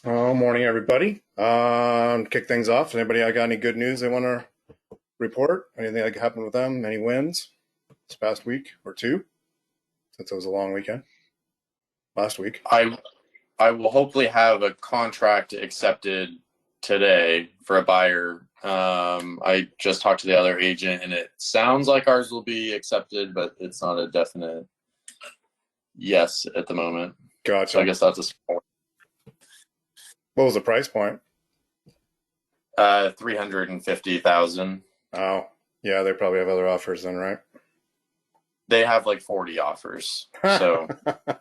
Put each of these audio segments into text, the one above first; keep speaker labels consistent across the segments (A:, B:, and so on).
A: Oh, morning, everybody. Kick things off. Anybody got any good news they want to report? Anything that happened with them? Any wins this past week or two? Since it was a long weekend last week.
B: I I will hopefully have a contract accepted today for a buyer. I just talked to the other agent, and it sounds like ours will be accepted, but it's not a definite yes at the moment. So I
A: Gotcha.
B: guess that's a small
A: What was the price point?
B: 350,000.
A: Oh, yeah, they probably have other offers then, right?
B: They have like 40 offers. So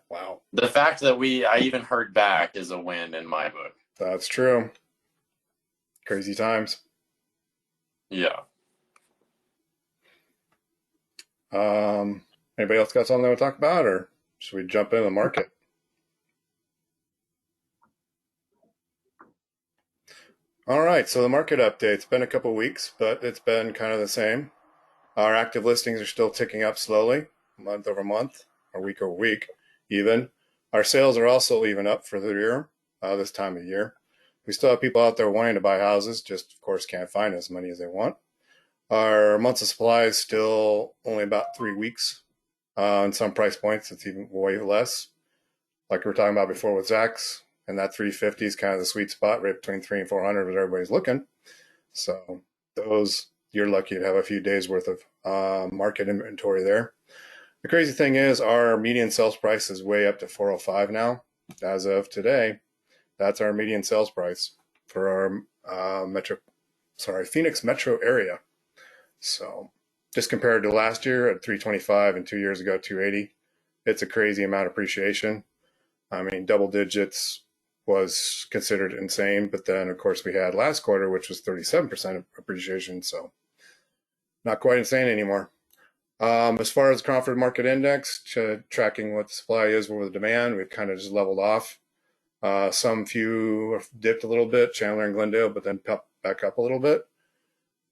A: Wow,
B: the fact that I even heard back is a win in my book.
A: that's true. Crazy times.
B: Yeah.
A: Anybody else got something they want to talk about, or should we jump into the market? All right, so the market update. It's been a couple weeks, but it's been kind of the same. Our active listings are still ticking up slowly, month over month, or week over week, even. Our sales are also even up for the year, this time of year. We still have people out there wanting to buy houses, just of course can't find as many as they want. Our months of supply is still only about 3 weeks. On some price points, it's even way less. Like we were talking about before with Zach's, and that 350 is kind of the sweet spot, right between 3 and 400, where everybody's looking. So those you're lucky to have a few days worth of market inventory there. The crazy thing is our median sales price is way up to 405 now. As of today, that's our median sales price for our Phoenix metro area. So just compared to last year at 325 and 2 years ago 280, it's a crazy amount of appreciation. I mean, double digits was considered insane, but then of course we had last quarter, which was 37% appreciation. So not quite insane anymore. As far as Crawford Market Index, tracking what the supply is over the demand, we've kind of just leveled off. Some few dipped a little bit, Chandler and Glendale, but then popped back up a little bit.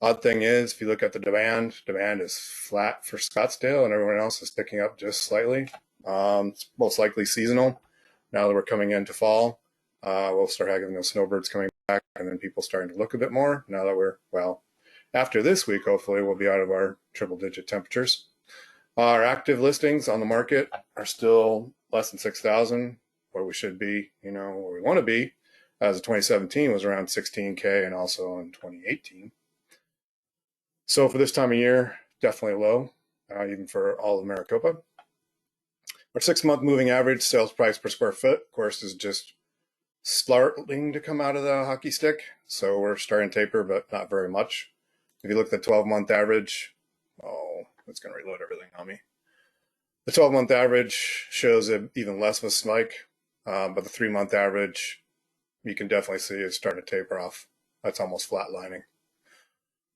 A: Odd thing is, if you look at the demand is flat for Scottsdale, and everyone else is picking up just slightly. It's most likely seasonal. Now that we're coming into fall, we'll start having those snowbirds coming back, and then people starting to look a bit more. Now that after this week, hopefully we'll be out of our triple-digit temperatures. Our active listings on the market are still less than 6,000, where we should be, where we want to be. As of 2017 was around 16K, and also in 2018. So for this time of year, definitely low, even for all of Maricopa. Our 6-month moving average sales price per square foot, of course, is just starting to come out of the hockey stick. So we're starting to taper, but not very much. If you look at the 12-month average, it's going to reload everything on me. The 12-month average shows even less of a spike, but the 3-month average, you can definitely see it's starting to taper off. That's almost flatlining.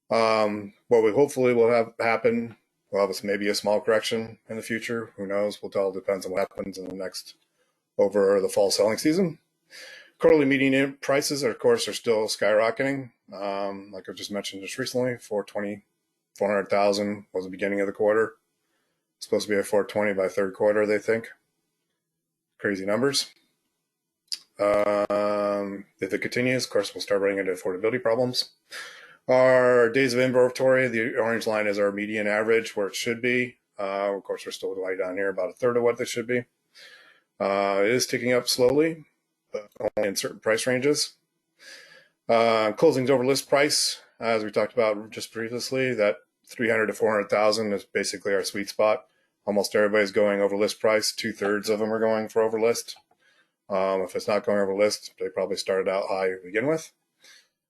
A: What we hopefully will have happen, it's maybe a small correction in the future. Who knows? It all depends on what happens in the next over the fall selling season. Quarterly median prices, of course, are still skyrocketing. Like I just mentioned just recently, 400,000 was the beginning of the quarter. It's supposed to be at 420 by third quarter, they think. Crazy numbers. If it continues, of course, we'll start running into affordability problems. Our days of inventory, the orange line is our median average, where it should be. Of course, we're still way down here, about a third of what they should be. It is ticking up slowly, but only in certain price ranges. Closings over list price, as we talked about just previously, that 300 to 400,000 is basically our sweet spot. Almost everybody's going over list price. 2/3 of them are going for over list. If it's not going over list, they probably started out high to begin with.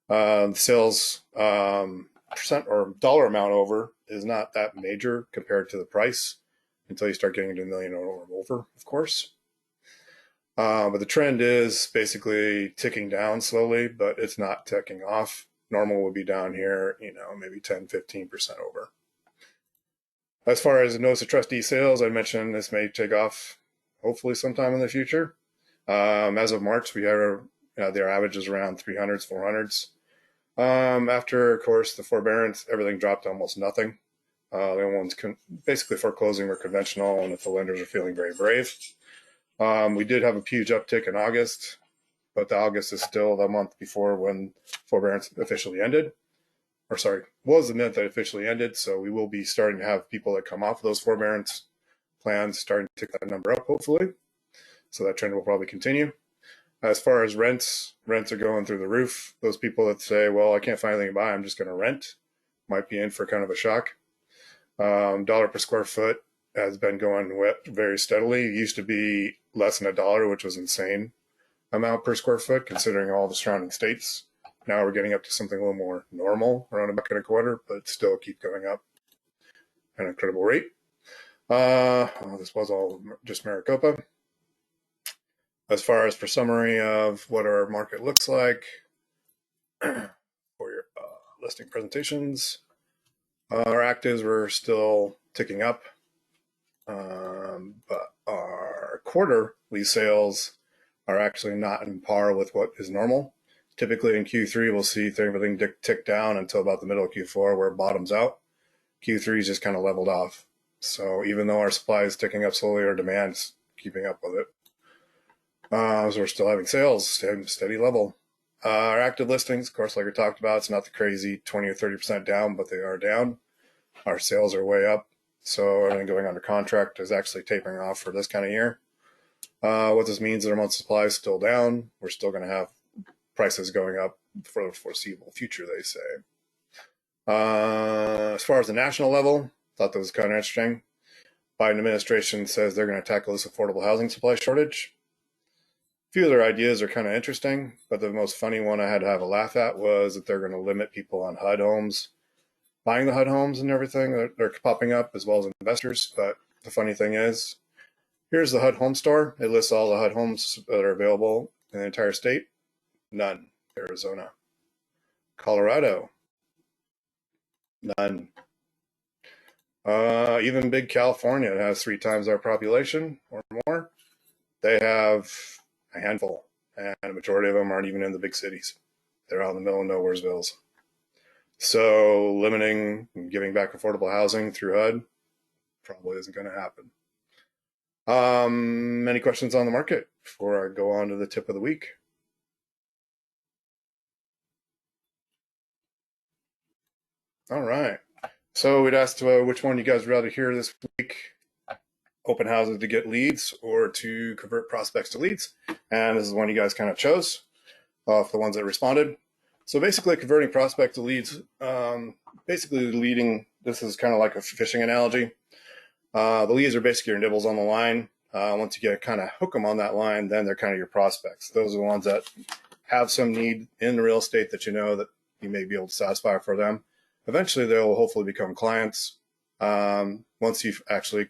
A: The sales percent or dollar amount over is not that major compared to the price until you start getting into a million or over, of course. But the trend is basically ticking down slowly, but it's not ticking off. Normal would be down here, maybe 10, 15% over. As far as the notice of trustee sales, I mentioned this may take off hopefully sometime in the future. As of March, we have their average is around 300s, 400s. After, of course, the forbearance, everything dropped to almost nothing. The only ones basically foreclosing were conventional, and if the lenders are feeling very brave. We did have a huge uptick in August. but the August is still the month before when forbearance officially ended. Or sorry, was the month that officially ended. So we will be starting to have people that come off of those forbearance plans starting to take that number up, hopefully. So that trend will probably continue. As far as rents are going through the roof. Those people that say, well, I can't find anything to buy, I'm just going to rent, might be in for kind of a shock. Dollar per square foot has been going very steadily. It used to be less than $1, which was insane amount per square foot, considering all the surrounding states. Now we're getting up to something a little more normal, around $1.25, but still keep going up at an incredible rate. This was all just Maricopa. As far as for summary of what our market looks like for your listing presentations, our actives were still ticking up, but our quarterly sales are actually not in par with what is normal. Typically in Q3, we'll see everything tick down until about the middle of Q4 where it bottoms out. Q3 is just kind of leveled off. So even though our supply is ticking up slowly, our demand's keeping up with it. So we're still having sales, steady level. Our active listings, of course, like we talked about, it's not the crazy 20 or 30% down, but they are down. Our sales are way up. So everything going under contract is actually tapering off for this kind of year. What this means is our month supply is still down. We're still going to have prices going up for the foreseeable future, they say. As far as the national level, thought that was kind of interesting. Biden administration says they're going to tackle this affordable housing supply shortage. A few of their ideas are kind of interesting, but the most funny one I had to have a laugh at was that they're going to limit people on HUD homes, buying the HUD homes and everything. They're popping up as well as investors. But the funny thing is, here's the HUD home store. It lists all the HUD homes that are available in the entire state. None. Arizona. Colorado. None. Even big California, it has 3 times our population or more. They have a handful, and a majority of them aren't even in the big cities. They're out in the middle of nowheresvilles. So limiting and giving back affordable housing through HUD probably isn't going to happen. Any questions on the market before I go on to the tip of the week? All right. So we'd asked which one you guys would rather hear this week: open houses to get leads or to convert prospects to leads. And this is one you guys kind of chose for the ones that responded. So basically converting prospect to leads, basically leading, this is kind of like a fishing analogy. The leads are basically your nibbles on the line. Once you get kind of hook them on that line, then they're kind of your prospects. Those are the ones that have some need in the real estate that you know that you may be able to satisfy for them. Eventually, they'll hopefully become clients once you've actually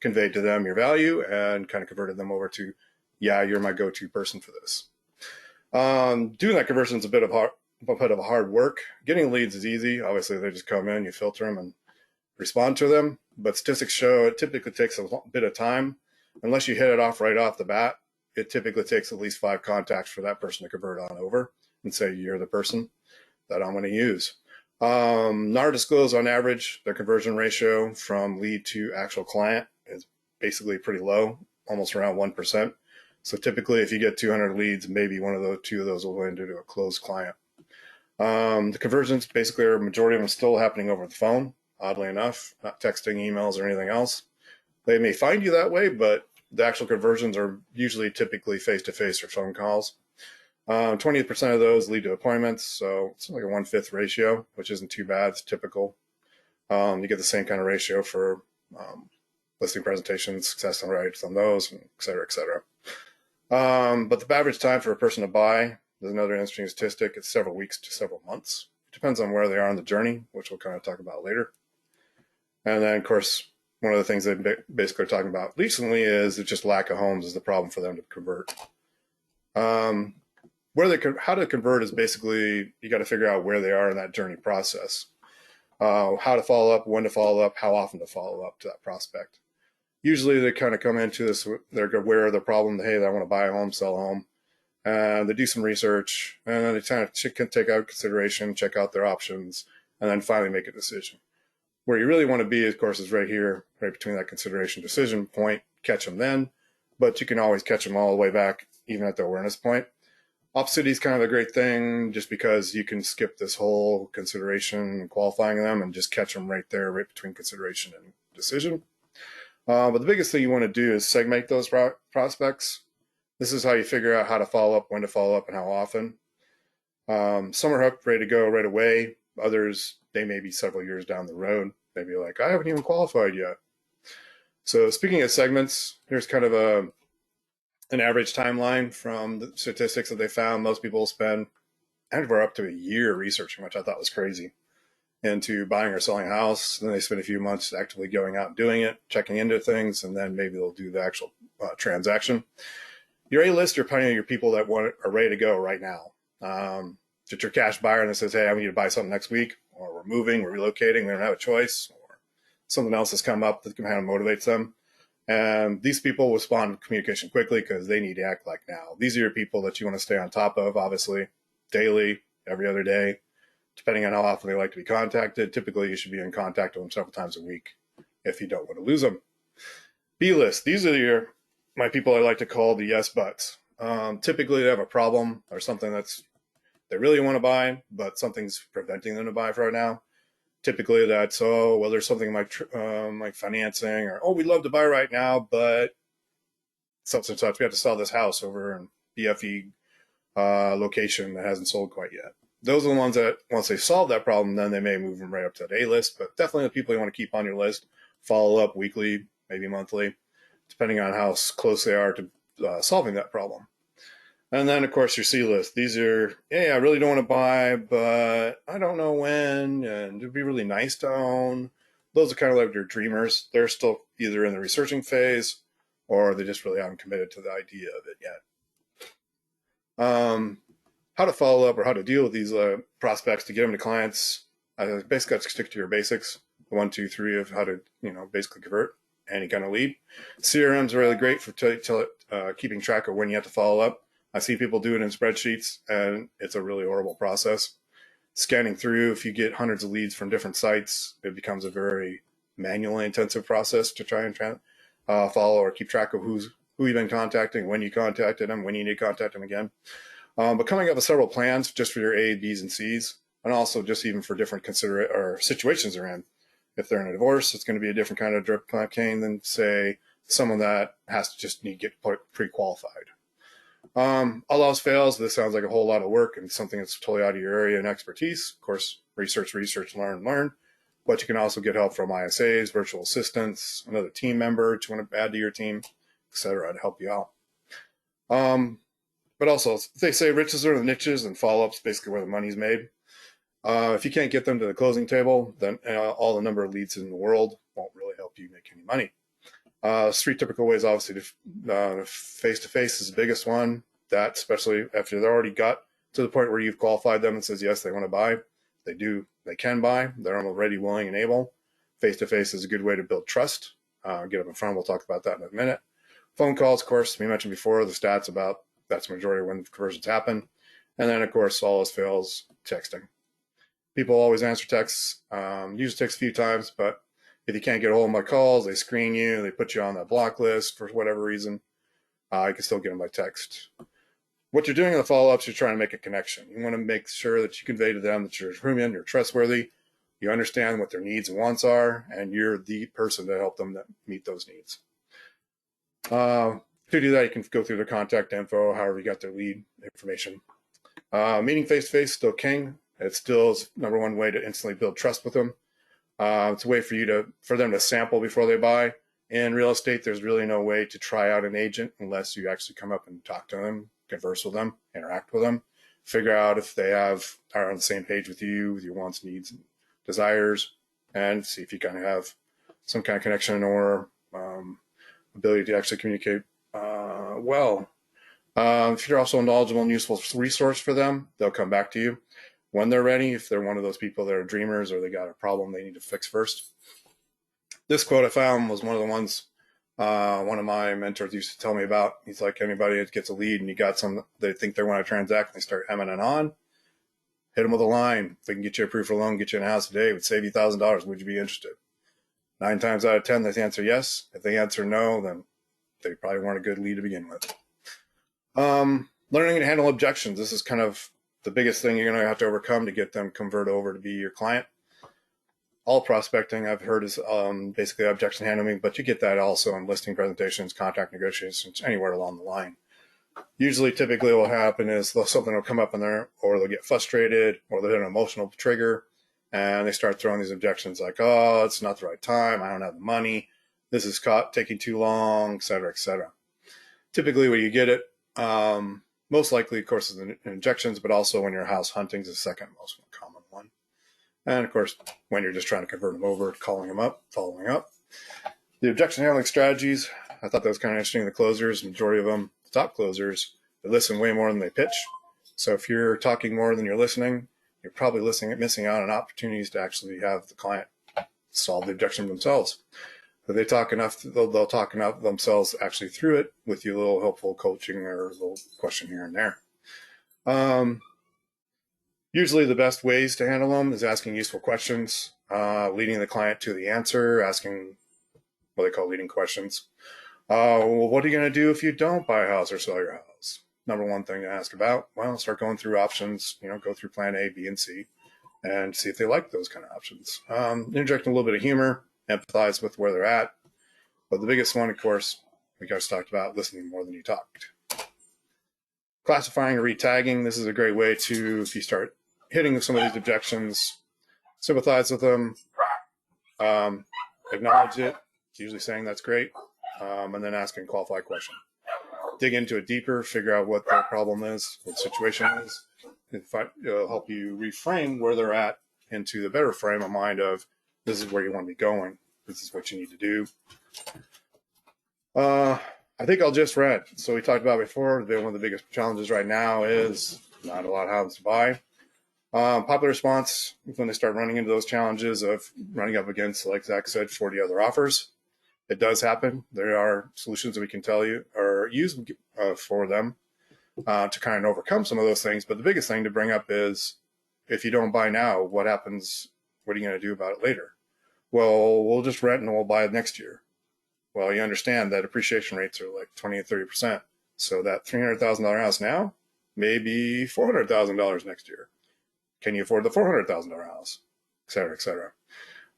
A: conveyed to them your value and kind of converted them over to, yeah, you're my go-to person for this. Doing that conversion is a bit of hard work. Getting leads is easy. Obviously, they just come in, you filter them, and respond to them. But statistics show it typically takes a bit of time. Unless you hit it off right off the bat, it typically takes at least 5 contacts for that person to convert on over and say you're the person that I'm going to use. NAR disclose on average their conversion ratio from lead to actual client is basically pretty low, almost around 1%. So typically if you get 200 leads, maybe one of those 2 of those will end into a closed client. The conversions basically are, a majority of them still happening over the phone, oddly enough, not texting, emails, or anything else. They may find you that way, but the actual conversions are usually typically face-to-face or phone calls. 20% of those lead to appointments, so it's like a 1/5 ratio, which isn't too bad. It's typical. You get the same kind of ratio for listing presentations, success rates on those, and et cetera, et cetera. But the average time for a person to buy, there's another interesting statistic. It's several weeks to several months. It depends on where they are on the journey, which we'll kind of talk about later. And then, of course, one of the things they basically are talking about recently is that just lack of homes is the problem for them to convert. How to convert is basically, you got to figure out where they are in that journey process. How to follow up, when to follow up, how often to follow up to that prospect. Usually they kind of come into this, they're aware of the problem, hey, I want to buy a home, sell a home. And they do some research, and then they kind of take out consideration, check out their options, and then finally make a decision. Where you really want to be, of course, is right here, right between that consideration decision point. Catch them then, but you can always catch them all the way back, even at the awareness point. Opcity is kind of a great thing just because you can skip this whole consideration and qualifying them and just catch them right there, right between consideration and decision. But the biggest thing you want to do is segment those prospects. This is how you figure out how to follow up, when to follow up, and how often. Some are up, ready to go right away. Others, they may be several years down the road. Maybe like, I haven't even qualified yet. So speaking of segments, here's kind of an average timeline from the statistics that they found. Most people spend anywhere up to a year researching, which I thought was crazy, into buying or selling a house. Then they spend a few months actively going out and doing it, checking into things, and then maybe they'll do the actual transaction. Your A-list are plenty of your people that are ready to go right now. Just your cash buyer that says, hey, I need to buy something next week, or we're moving, we're relocating, we don't have a choice, or something else has come up that kind of motivates them. And these people respond to communication quickly because they need to act like now. These are your people that you want to stay on top of, obviously, daily, every other day, depending on how often they like to be contacted. Typically, you should be in contact with them several times a week if you don't want to lose them. B-list. These are my people I like to call the yes buts. Typically, they have a problem or something they really want to buy, but something's preventing them to buy for right now. Typically, that's, oh, well, there's something like financing, or, oh, we'd love to buy right now, but such and such, we have to sell this house over in BFE location that hasn't sold quite yet. Those are the ones that, once they solve that problem, then they may move them right up to that A-list, but definitely the people you want to keep on your list, follow up weekly, maybe monthly, depending on how close they are to solving that problem. And then, of course, your C-list. These are, hey, I really don't want to buy, but I don't know when, and it'd be really nice to own. Those are kind of like your dreamers. They're still either in the researching phase, or they just really haven't committed to the idea of it yet. How to follow up or how to deal with these prospects to get them to clients. Basically, got to stick to your basics. The 1, 2, 3 of how to, basically convert any kind of lead. CRMs are really great for keeping track of when you have to follow up. I see people do it in spreadsheets, and it's a really horrible process. Scanning through, if you get hundreds of leads from different sites, it becomes a very manually intensive process to try and follow or keep track of who you've been contacting, when you contacted them, when you need to contact them again. But coming up with several plans just for your A, Bs, and Cs, and also just even for different situations they're in. If they're in a divorce, it's going to be a different kind of drip campaign than, say, someone that has to just need to get pre-qualified. All else fails, this sounds like a whole lot of work and something that's totally out of your area and expertise. Of course, research, learn. But you can also get help from ISAs, virtual assistants, another team member to want to add to your team, etc., to help you out. But also, they say riches are the niches, and follow-up's basically where the money's made. If you can't get them to the closing table, then all the number of leads in the world won't really help you make any money. 3 typical ways, obviously, face-to-face is the biggest one. That, especially after they've already got to the point where you've qualified them and says, yes, they want to buy. They can buy. They're already willing and able. Face-to-face is a good way to build trust. Get up in front. We'll talk about that in a minute. Phone calls, of course, we mentioned before, the stats about that's the majority of when conversions happen. And then, of course, all else fails, texting. People always answer texts. Usually takes a few times, but if you can't get a hold of my calls, they screen you, they put you on that block list for whatever reason. You can still get them by text. What you're doing in the follow-ups, you're trying to make a connection. You want to make sure that you convey to them that you're human, you're trustworthy, you understand what their needs and wants are, and you're the person to help them meet those needs. To do that, you can go through their contact info, however you got their lead information. Meeting face-to-face, still king. It still is number one way to instantly build trust with them. It's a way for them to sample before they buy. In real estate, there's really no way to try out an agent unless you actually come up and talk to them, converse with them, interact with them, figure out if they are on the same page with you, with your wants, needs, and desires, and see if you kind of have some kind of connection or ability to actually communicate well. If you're also a knowledgeable and useful resource for them, they'll come back to you when they're ready, if they're one of those people that are dreamers or they got a problem they need to fix first. This quote I found was one of the ones one of my mentors used to tell me about. He's like, anybody that gets a lead and you got some, they think they want to transact and they start hemming it on, hit them with a line. If they can get you approved for a loan, get you in a house today, it would save you $1,000. Would you be interested? 9 times out of 10, they answer yes. If they answer no, then they probably weren't a good lead to begin with. Learning to handle objections. This is kind of the biggest thing you're going to have to overcome to get them convert over to be your client. All prospecting I've heard is basically objection handling, but you get that also in listing presentations, contract negotiations, anywhere along the line. Usually, typically, what will happen is something will come up in there, or they'll get frustrated, or they'll hit an emotional trigger, and they start throwing these objections like, "Oh, it's not the right time. I don't have the money. This is taking too long," et cetera, et cetera. Typically, when you get it, most likely, of course, is in injections, but also when you're house hunting is the second most common one. And of course, when you're just trying to convert them over, calling them up, following up. The objection handling strategies, I thought that was kind of interesting. The closers, majority of them, the top closers, they listen way more than they pitch. So if you're talking more than you're listening, you're probably missing out on opportunities to actually have the client solve the objection themselves. If they talk enough, they'll talk enough themselves actually through it with you a little helpful coaching or a little question here and there. Usually the best ways to handle them is asking useful questions, leading the client to the answer, asking what they call leading questions. Well, what are you going to do if you don't buy a house or sell your house? Number one thing to ask about, well, start going through options, go through plan A, B, and C, and see if they like those kind of options. Interject a little bit of humor, empathize with where they're at. But the biggest one, of course, we guys talked about listening more than you talked. Classifying or retagging, this is a great way to, if you start hitting some of these objections, sympathize with them, acknowledge it, usually saying that's great, and then asking a qualified question. Dig into it deeper, figure out what their problem is, what the situation is. It'll help you reframe where they're at into the better frame of mind of this is where you want to be going. This is what you need to do. I think I'll just rent. So we talked about before, one of the biggest challenges right now is not a lot of houses to buy. Popular response when they start running into those challenges of running up against, like Zach said, 40 other offers. It does happen. There are solutions that we can tell you or use for them to kind of overcome some of those things. But the biggest thing to bring up is if you don't buy now, what happens? What are you going to do about it later? Well, we'll just rent and we'll buy it next year. Well, you understand that appreciation rates are like 20 and 30%. So that $300,000 house now may be $400,000 next year. Can you afford the $400,000 house, et cetera, et cetera?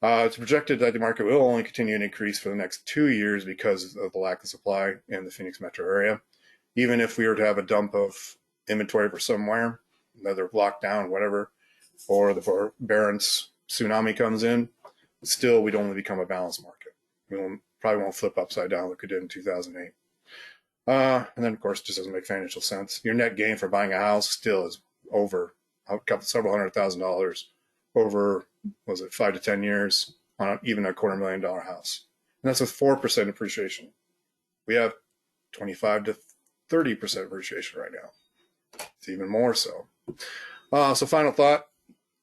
A: It's projected that the market will only continue to increase for the next 2 years because of the lack of supply in the Phoenix metro area. Even if we were to have a dump of inventory for somewhere, whether lockdown, whatever, or the Barron's tsunami comes in, still we'd only become a balanced market. We probably won't flip upside down like we did in 2008. And then, of course, it just doesn't make financial sense. Your net gain for buying a house still is over several $100,000 over, was it 5 to 10 years on even a $250,000 house. And that's with 4% appreciation. We have 25 to 30% appreciation right now. It's even more so. So final thought,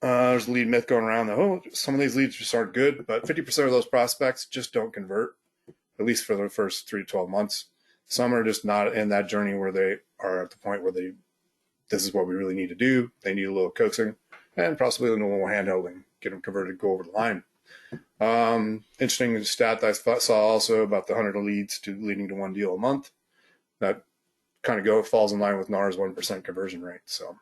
A: there's a lead myth going around that, some of these leads just aren't good, but 50% of those prospects just don't convert, at least for the first 3 to 12 months. Some are just not in that journey where they are at the point where this is what we really need to do. They need a little coaxing and possibly a little hand-holding, get them converted, go over the line. Interesting stat that I saw also about the 100 leads leading to one deal a month. That kind of falls in line with NAR's 1% conversion rate. So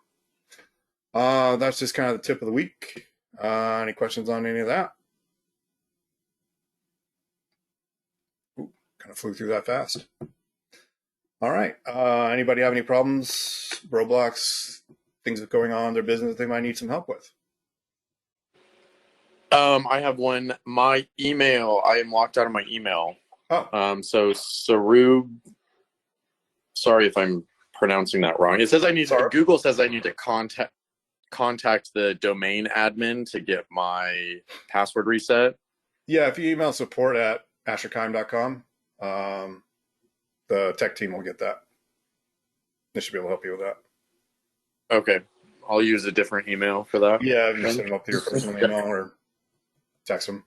A: that's just kind of the tip of the week. Any questions on any of that? Ooh, kind of flew through that fast. All right. Anybody have any problems, roadblocks, things going on in their business they might need some help with?
B: I have one. My email, I am locked out of my email.
A: Oh.
B: So Sarub, sorry if I'm pronouncing that wrong. It says Google says I need to contact the domain admin to get my password reset.
A: Yeah, if you email support at asherkime.com, the tech team will get that. They should be able to help you with that.
B: Okay. I'll use a different email for that.
A: Yeah, you send them up to your personal email or text them.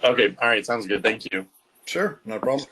B: Okay. All right. Sounds good. Thank you.
A: Sure. No problem.